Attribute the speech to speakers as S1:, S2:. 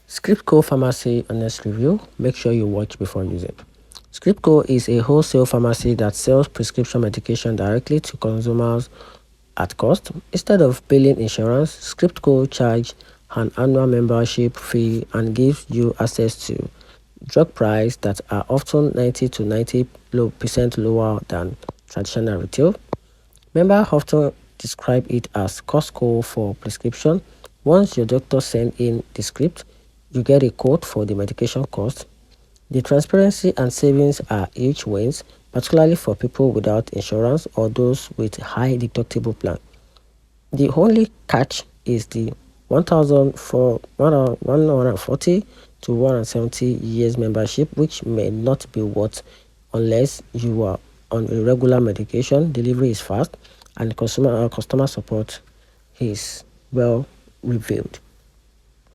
S1: ScriptCo Pharmacy Honest review. Make sure you watch before using. ScriptCo is a wholesale pharmacy that sells prescription medication directly to consumers at cost. Instead of billing insurance, ScriptCo charges an annual membership fee and gives you access to drug prices that are often 90 to 90% lower than traditional retail. Members often describe it as Costco for prescription. Once your doctor sends in the script, you get a quote for the medication cost. The transparency and savings are huge wins, particularly for people without insurance or those with high deductible plan. The only catch is the 140 to 170 years membership, which may not be worth unless you are on a regular medication, delivery is fast, and customer support is well reviewed.